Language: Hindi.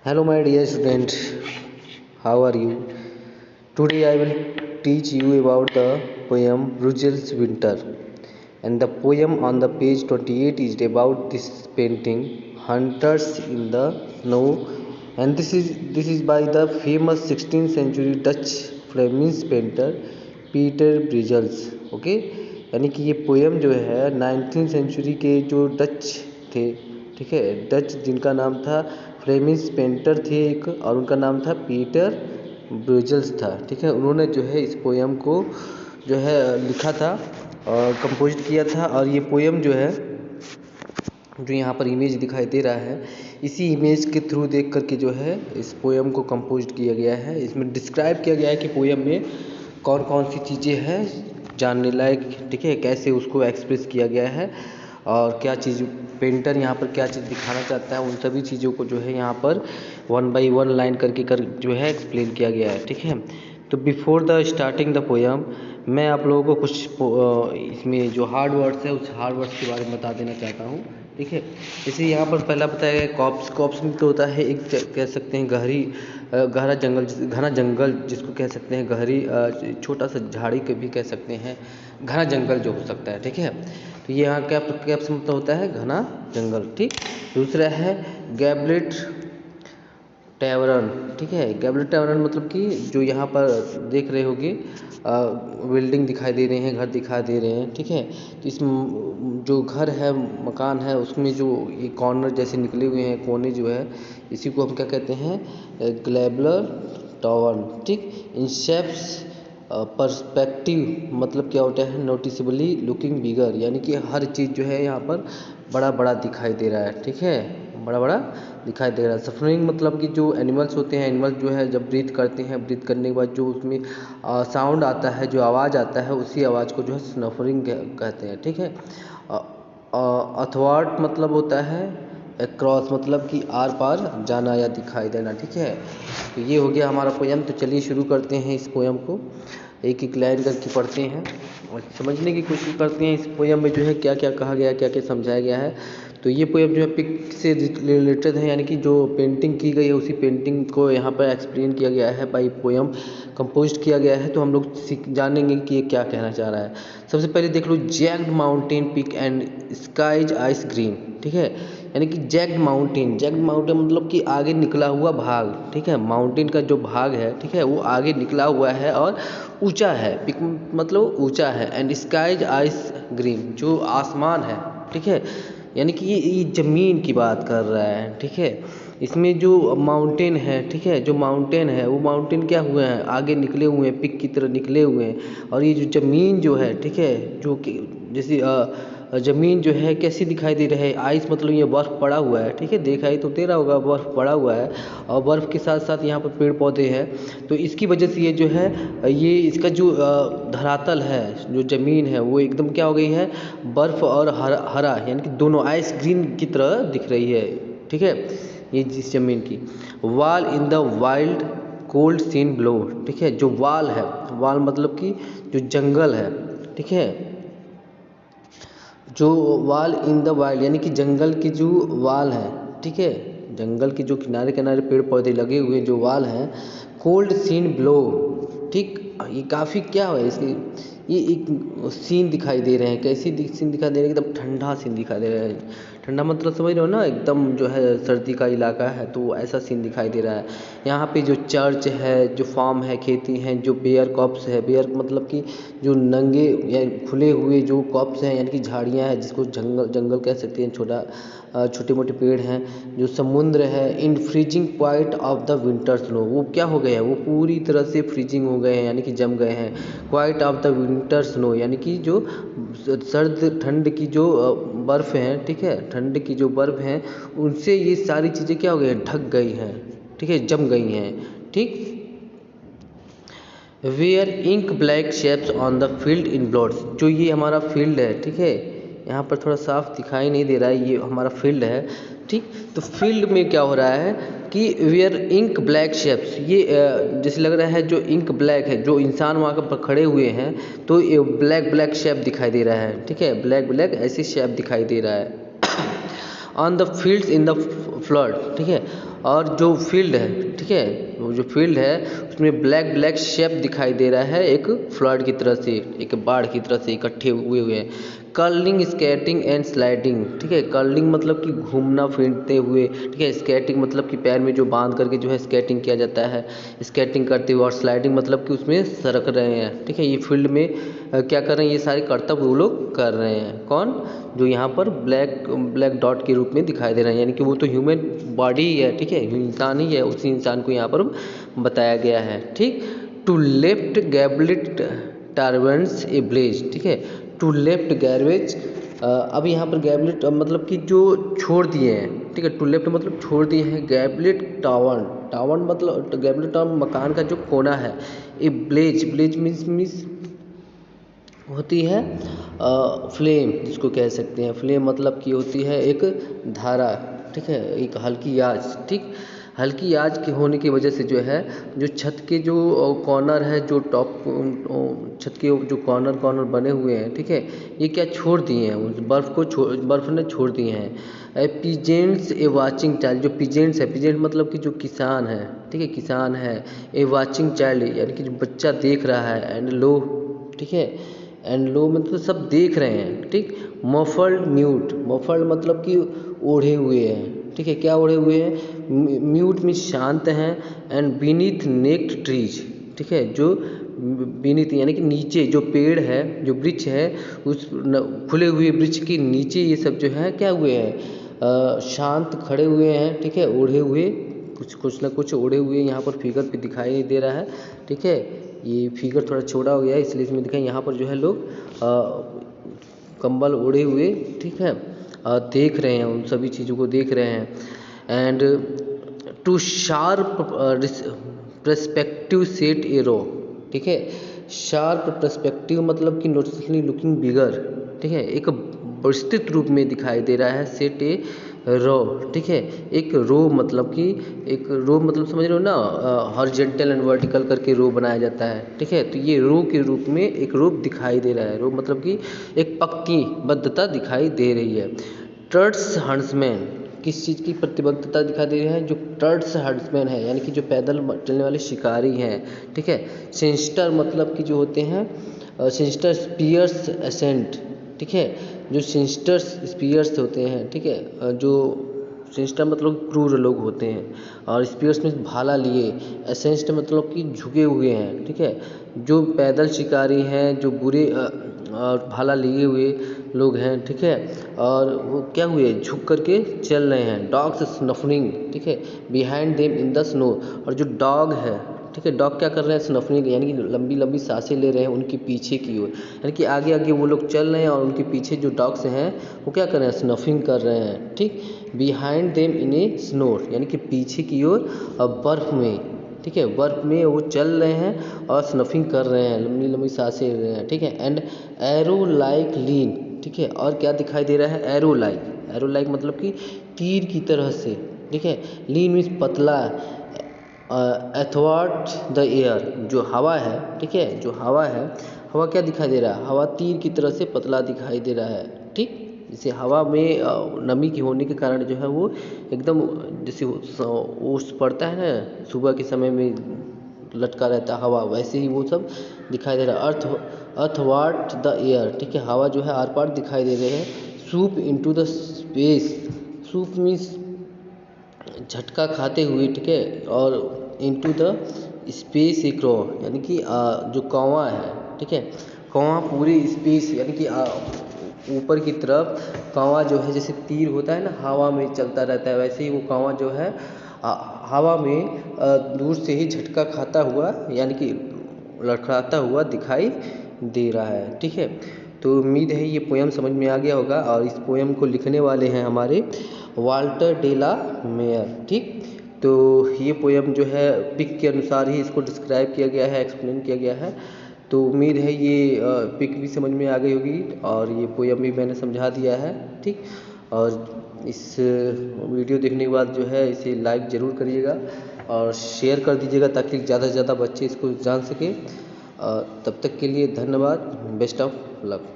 Hello, my dear student. How are you? Today I will teach you about the poem Rugel's Winter. And the poem on the page 28 is about this painting, Hunters in the Snow. And this is by the famous 16th century Dutch Flemish painter Peter Bruegels. Okay, यानी कि ये पोएम जो है 19th सेंचुरी के जो डच थे, ठीक है, डच जिनका नाम था फ्लेमिश पेंटर थे एक, और उनका नाम था पीटर ब्रिजल्स था. ठीक है, उन्होंने जो है इस पोएम को जो है लिखा था और कंपोज किया था. और ये पोएम जो है, जो यहाँ पर इमेज दिखाई दे रहा है, इसी इमेज के थ्रू देख करके जो है इस पोएम को कंपोज किया गया है. इसमें डिस्क्राइब किया गया है कि पोएम में कौन कौन सी चीज़ें हैं जानने लायक, ठीक है, कैसे उसको एक्सप्रेस किया गया है और क्या चीज़ पेंटर यहाँ पर क्या चीज़ दिखाना चाहता है, उन सभी चीज़ों को जो है यहाँ पर 1 by 1 लाइन करके जो है एक्सप्लेन किया गया है. ठीक है, तो before the starting the poem मैं आप लोगों को कुछ इसमें जो हार्ड वर्ड्स है उस हार्ड वर्ड्स के बारे में बता देना चाहता हूँ. ठीक है, जैसे यहाँ पर पहला बताया गया कॉप्स. कॉप्स में तो होता है एक, कह सकते हैं गहरा जंगल, घना जंगल जिसको कह सकते हैं, गहरी छोटा सा झाड़ी के भी कह सकते हैं, घना जंगल जो हो सकता है. ठीक है, तो ये यहाँ क्या मतलब होता है, घना जंगल. ठीक, दूसरा है गैबलेट टैवरन. ठीक है, गैबलेट टैवरन मतलब कि जो यहाँ पर देख रहे होगे बिल्डिंग दिखाई दे रहे हैं, घर दिखाई दे रहे हैं. ठीक है, तो इस जो घर है, मकान है, उसमें जो ये कॉर्नर जैसे निकले हुए हैं, कोने जो है, इसी को हम क्या कहते हैं, ग्लैबलर टॉवर. ठीक, इन शेप्स पर्सपेक्टिव मतलब क्या होता है, नोटिसेबली लुकिंग बिगर, यानी कि हर चीज़ जो है यहाँ पर बड़ा बड़ा दिखाई दे रहा है. ठीक है, बड़ा बड़ा दिखाई दे रहा है. सफरिंग मतलब कि जो एनिमल्स होते हैं, एनिमल्स जो है जब ब्रीथ करते हैं, ब्रीथ करने के बाद जो उसमें साउंड आता है, जो आवाज़ आता है, उसी आवाज़ को जो है स्नफरिंग कहते हैं. ठीक है, अथवार्ट मतलब होता है क्रॉस मतलब कि आर पार जाना या दिखाई देना. ठीक है, तो ये हो गया हमारा पोएम. तो चलिए शुरू करते हैं इस पोएम को, एक एक लाइन करके पढ़ते हैं और समझने की कोशिश करते हैं इस पोएम में जो है क्या क्या कहा गया है, क्या क्या समझाया गया है. तो ये पोएम जो है पिक से रिलेटेड है, यानी कि जो पेंटिंग की गई है उसी पेंटिंग को यहाँ पर एक्सप्लेन किया गया है, बाई पोएम कंपोज किया गया है. तो हम लोग जानेंगे कि ये क्या कहना चाह रहा है. सबसे पहले देख लो, jagged mountain peak and skies ice green. ठीक है, यानी कि जैग्ड माउंटेन मतलब कि आगे निकला हुआ भाग. ठीक है, माउंटेन का जो भाग है, ठीक है, वो आगे निकला हुआ है और ऊंचा है. पिक मतलब ऊंचा है. एंड स्काइज आइस ग्रीन जो आसमान है. ठीक है, यानी कि ये ज़मीन की बात कर रहा है. ठीक है, इसमें जो माउंटेन है, ठीक है, जो माउंटेन है वो माउंटेन क्या हुए हैं, आगे निकले हुए हैं, पिक की तरह निकले हुए हैं. और ये जो ज़मीन जो है, ठीक है, जो कि जैसे ज़मीन जो है कैसी दिखाई दे रही है, आइस मतलब ये बर्फ़ पड़ा हुआ है. ठीक है, दिखाई तो दे रहा होगा, बर्फ़ पड़ा हुआ है और बर्फ़ के साथ साथ यहाँ पर पेड़ पौधे हैं. तो इसकी वजह से ये जो है, ये इसका जो धरातल है, जो ज़मीन है, वो एकदम क्या हो गई है, बर्फ़ और हरा, यानी कि दोनों आइस ग्रीन की तरह दिख रही है. ठीक है, ये जिस ज़मीन की. Wall in the wild cold scene blow. ठीक है, जो वाल है, वाल मतलब कि जो जंगल है. ठीक है, जो वाल इन द वाइल्ड यानी कि जंगल की जो वाल है. ठीक है, जंगल के जो किनारे किनारे पेड़ पौधे लगे हुए जो वाल हैं, कोल्ड सीन ब्लो. ठीक, ये काफ़ी क्या है इसकी, ये एक सीन दिखाई दे रहे हैं. कैसी सीन दिखाई दे रहे हैं, एकदम ठंडा सीन दिखाई दे रहा है. ठंडा मतलब समझ रहे हो ना, एकदम जो है सर्दी का इलाका है, तो ऐसा सीन दिखाई दे रहा है. यहाँ पे जो चर्च है, जो फार्म है, खेती हैं, जो बेयर कॉप्स है, बेयर मतलब कि जो नंगे या खुले हुए जो कॉप्स हैं, यानी कि झाड़ियाँ हैं, जिसको जंगल कह सकते हैं, छोटे मोटे पेड़ हैं. जो समुद्र है, in freezing point of the winter snow, वो क्या हो गए हैं, वो पूरी तरह से फ्रीजिंग हो गए हैं, यानी कि जम गए हैं. Quite of the winter snow यानी कि जो सर्द ठंड की जो बर्फ़ हैं. ठीक है, ठंड की जो बर्फ़ हैं, उनसे ये सारी चीज़ें क्या हो गई हैं, ढक गई हैं. ठीक है, जम गई हैं. ठीक, where ink black shapes on the field in blots, जो ये हमारा फील्ड है. ठीक है, यहाँ पर थोड़ा साफ दिखाई नहीं दे रहा है, ये हमारा फील्ड है. ठीक, तो फील्ड में क्या हो रहा है कि वेयर इंक ब्लैक शेप्स, ये जैसे लग रहा है जो इंक ब्लैक है, जो इंसान वहाँ पर खड़े हुए हैं, तो ये ब्लैक शेप दिखाई दे रहा है. ठीक है, ब्लैक ऐसी शेप दिखाई दे रहा है. On the fields in the flood. ठीक है, और जो फील्ड है, ठीक है, वो जो फील्ड है उसमें ब्लैक ब्लैक शेप दिखाई दे रहा है, एक फ्लड की तरह से, एक बाढ़ की तरह से इकट्ठे हुए हैं। कर्लिंग, स्केटिंग एंड स्लाइडिंग, ठीक है, कर्लिंग मतलब कि घूमना फिरते हुए, ठीक है, स्केटिंग मतलब कि पैर में जो बांध करके जो है स्केटिंग किया जाता है, स्केटिंग करते हुए, और स्लाइडिंग मतलब कि उसमें सरक रहे हैं, ठीक है। ये फील्ड में क्या कर रहे हैं, ये सारे कर्तव्य वो लोग कर रहे हैं। कौन? जो यहाँ पर ब्लैक ब्लैक डॉट के रूप में दिखाई दे रहे हैं, यानी कि वो तो ह्यूमन बॉडी ही है, ठीक है, इंसान ही है, उसी इंसान को यहाँ पर बताया गया है, ठीक। टू लेफ्ट गैबलेट टारवेंस ए ब्लेज, ठीक है, टू लेफ्ट गैरवेज। अब यहाँ पर गैबलेट मतलब कि जो छोड़ दिए हैं, ठीक है, टू लेफ्ट मतलब छोड़ दिए हैं, गैबलेट टावन, टावन मतलब गैबलेट टावन मकान का जो कोना है, ए ब्लेज, ब्लेज मीन्स होती है फ्लेम, जिसको कह सकते हैं फ्लेम, मतलब कि होती है एक धारा, ठीक है, एक हल्की आँच, ठीक। हल्की आँच के होने की वजह से जो है, जो छत के जो कॉर्नर है, जो टॉप छत के जो कॉर्नर बने हुए हैं, ठीक है, ये क्या छोड़ दिए हैं, उस बर्फ़ ने छोड़ दिए हैं। पीजेंट्स ए वाचिंग चाइल्ड, जो पीजेंट्स है, पीजेंट मतलब कि जो किसान है, ठीक है, किसान है, ए वाचिंग चाइल्ड यानी कि जो बच्चा देख रहा है, एंड लो, ठीक है, एंड लो मतलब सब देख रहे हैं, ठीक। मफल्ड म्यूट, मफल्ड मतलब कि ओढ़े हुए हैं, ठीक है, क्या ओढ़े हुए हैं, म्यूट में शांत हैं, एंड बीनीथ नेक्ड ट्रीज, ठीक है, जो बीनीथ यानी कि नीचे जो पेड़ है, जो वृक्ष है, उस खुले हुए वृक्ष के नीचे ये सब जो है क्या हुए हैं, शांत खड़े हुए हैं, ठीक है, ओढ़े हुए, कुछ ना कुछ ओढ़े हुए यहाँ पर फिगर पे दिखाई नहीं दे रहा है, ठीक है। ये फिगर थोड़ा छोटा हो गया है इसलिए इसमें दिखाई, यहाँ पर जो है लोग कंबल ओढ़े हुए, ठीक है, देख रहे हैं, उन सभी चीज़ों को देख रहे हैं। And to sharp perspective set a row, ठीक है, शार्प पर्सपेक्टिव मतलब कि नोटिसली लुकिंग बिगर, ठीक है, एक विस्तृत रूप में दिखाई दे रहा है, सेट ए रो, ठीक है, एक रो मतलब कि एक रो मतलब समझ रहे हो ना, हॉरिजॉन्टल एंड वर्टिकल करके रो बनाया जाता है, ठीक है, तो ये रो के रूप में एक रूप दिखाई दे रहा है, रो मतलब कि एक पंक्तिबद्धता दिखाई दे रही है। टर्ट्स हंट्समैन, किस चीज़ की प्रतिबद्धता दिखाई दे रही है, जो टर्ट्स हंट्समैन है, यानी कि जो पैदल चलने वाले शिकारी हैं, ठीक है। सिंस्टर मतलब कि जो होते हैं, सिंस्टर स्पीयर्स एसेंट, ठीक है, जो सिंस्टर स्पीयर्स होते हैं, ठीक है, जो सिंस्टर मतलब क्रूर लोग होते हैं, और स्पीयर्स में भाला लिए, एसेंस्ट मतलब कि झुके हुए हैं, ठीक है, जो पैदल शिकारी हैं, जो बुरे और भाला लिए हुए लोग हैं, ठीक है, और वो क्या हुए, झुक करके चल रहे हैं। डॉग्स स्नफरिंग, ठीक है, behind them in the snow, और जो डॉग है, ठीक है, डॉग क्या कर रहे हैं, स्नफरिंग यानी कि लंबी लंबी सांसें ले रहे हैं उनके पीछे की ओर, यानी कि आगे आगे वो लोग चल रहे हैं और उनके पीछे जो डॉग्स हैं वो क्या कर रहे हैं, स्नफिंग कर रहे हैं, ठीक। Behind them in A snow यानी कि पीछे की ओर, और बर्फ में, ठीक है, बर्फ में वो चल रहे हैं और स्नफिंग कर रहे हैं, लंबी लंबी सांसें ले रहे हैं, ठीक है। एंड एरो लाइक लीन, ठीक है, और क्या दिखाई दे रहा है, एरो लाइक, एरो लाइक मतलब कि तीर की तरह से, ठीक है। लीन मीन्स पतला, एथवर्ट द एयर, जो हवा है, ठीक है, जो हवा है, हवा क्या दिखाई दे रहा है, हवा तीर की तरह से पतला दिखाई दे रहा है, ठीक। जैसे हवा में नमी की होने के कारण जो है वो एकदम, जैसे ओस पड़ता है ना सुबह के समय में लटका रहता है हवा, वैसे ही वो सब दिखाई दे रहा है। अर्थवाट द एयर, ठीक है, हवा जो है आर पार दिखाई दे रहे हैं। Soup into the space, soup means झटका खाते हुए, ठीक है, और इनटू द स्पेस एक रो यानी कि जो कौवा है, ठीक है, कौवा पूरी स्पेस यानी कि ऊपर की तरफ कौवा जो है, जैसे तीर होता है ना हवा में चलता रहता है, वैसे ही वो कौवा जो है हवा में दूर से ही झटका खाता हुआ यानी कि लड़खड़ाता हुआ दिखाई दे रहा है, ठीक है। तो उम्मीद है ये पोयम समझ में आ गया होगा, और इस पोयम को लिखने वाले हैं हमारे वाल्टर डे ला मेयर, ठीक। तो ये पोयम जो है पिक के अनुसार ही इसको डिस्क्राइब किया गया है, एक्सप्लेन किया गया है। तो उम्मीद है ये पिक भी समझ में आ गई होगी और ये पोयम भी मैंने समझा दिया है, ठीक। और इस वीडियो देखने के बाद जो है इसे लाइक ज़रूर करिएगा और शेयर कर दीजिएगा ताकि ज़्यादा से ज़्यादा बच्चे इसको जान सकें। तब तक के लिए धन्यवाद, बेस्ट ऑफ लक।